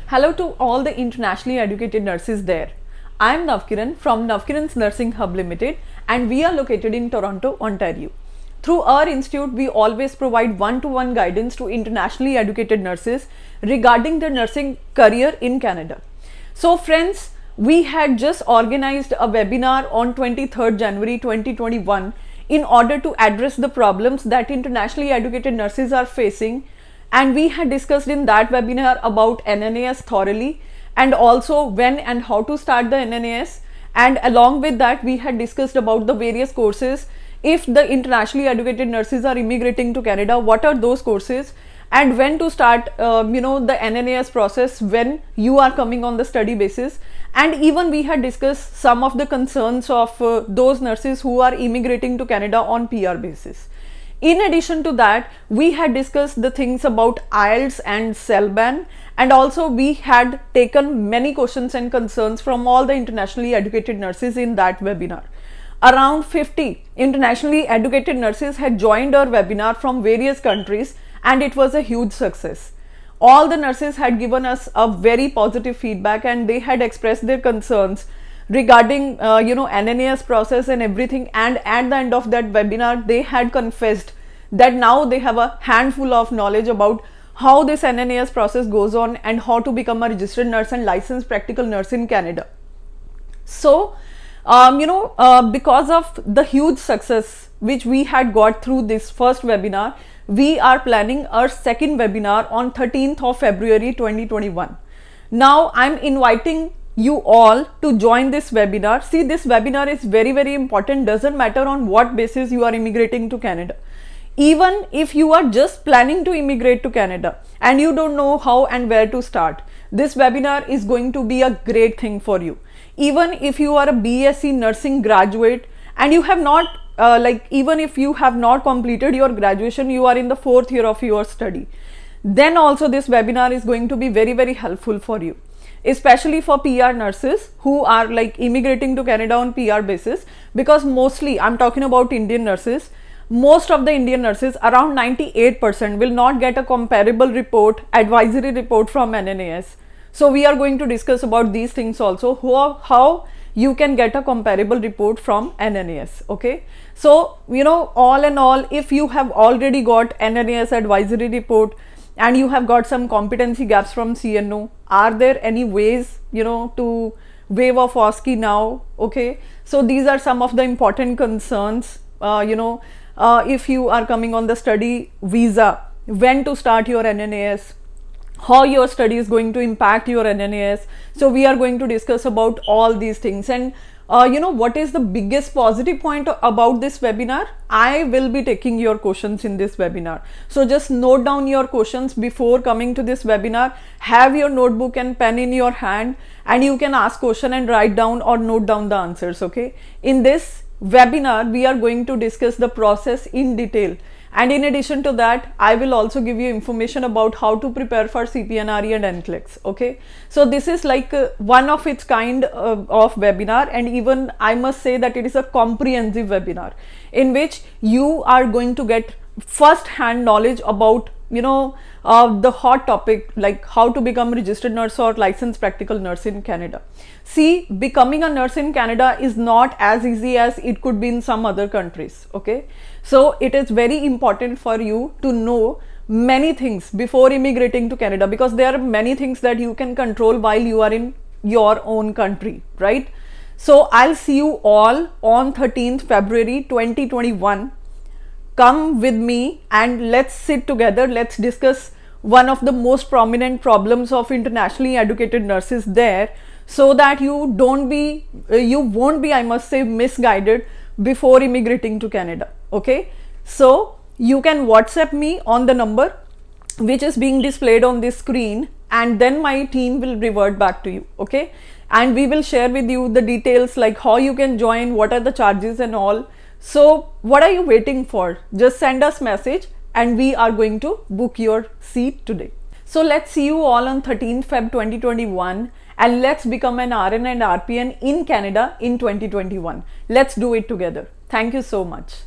Hello to all the internationally educated nurses there. I am Navkiran from Navkiran's Nursing Hub Limited and we are located in Toronto, Ontario. Through our institute, we always provide one-to-one guidance to internationally educated nurses regarding their nursing career in Canada. So friends, we had just organized a webinar on 23rd January 2021 in order to address the problems that internationally educated nurses are facing, and we had discussed in that webinar about Nnas thoroughly and also when and how to start the Nnas, and along with that we had discussed about the various courses. If the internationally educated nurses are immigrating to Canada, what are those courses and when to start the Nnas process when you are coming on the study basis. And even we had discussed some of the concerns of those nurses who are immigrating to Canada on PR basis. In addition to that, we had discussed the things about Ielts and CELBAN, and also we had taken many questions and concerns from all the internationally educated nurses in that webinar. Around 50 internationally educated nurses had joined our webinar from various countries and it was a huge success. All the nurses had given us a very positive feedback and they had expressed their concerns regarding Nnas process and everything, and at the end of that webinar they had confessed that now they have a handful of knowledge about how this Nnas process goes on and how to become a registered nurse and licensed practical nurse in Canada. So because of the huge success which we had got through this first webinar, we are planning our second webinar on 13th of February 2021. Now I'm inviting you all to join this webinar. See, this webinar is very important. Doesn't matter on what basis you are immigrating to Canada. Even if you are just planning to immigrate to Canada and you don't know how and where to start, this webinar is going to be a great thing for you. Even if you are a BSc nursing graduate and you have not even if you have not completed your graduation, you are in the 4th year of your study, then also this webinar is going to be very helpful for you, especially for PR nurses who are immigrating to Canada on PR basis, because mostly I'm talking about Indian nurses. Most of the Indian nurses, around 98%, will not get a comparable report, advisory report from Nnas. So we are going to discuss about these things also, how you can get a comparable report from Nnas. Okay, so all in all, if you have already got Nnas advisory report and you have got some competency gaps from CNO, are there any ways to waive off OSCE now? Okay, so these are some of the important concerns. If you are coming on the study visa, when to start your Nnas, how your study is going to impact your Nnas. So we are going to discuss about all these things. And what is the biggest positive point about this webinar? I will be taking your questions in this webinar. So just note down your questions before coming to this webinar. Have your notebook and pen in your hand and you can ask question and write down or note down the answers. Okay, in this webinar we are going to discuss the process in detail, and in addition to that I will also give you information about how to prepare for CPNRE and Nclex. Okay, so this is one of its kind of webinar, and even I must say that it is a comprehensive webinar in which you are going to get first hand knowledge about the hot topic like how to become a registered nurse or licensed practical nurse in Canada. See, becoming a nurse in Canada is not as easy as it could be in some other countries. Okay, so it is very important for you to know many things before immigrating to Canada, because there are many things that you can control while you are in your own country, right? So I'll see you all on 13th February 2021. Come with me and let's sit together. Let's discuss one of the most prominent problems of internationally educated nurses there, so that you won't be, I must say, misguided before immigrating to Canada. Okay, so you can WhatsApp me on the number which is being displayed on this screen, and then my team will revert back to you. Okay, and we will share with you the details like how you can join, what are the charges and all. So what are you waiting for? Just send us message and we are going to book your seat today. So let's see you all on 13th Feb 2021 and let's become an RN and RPN in Canada in 2021. Let's do it together. Thank you so much.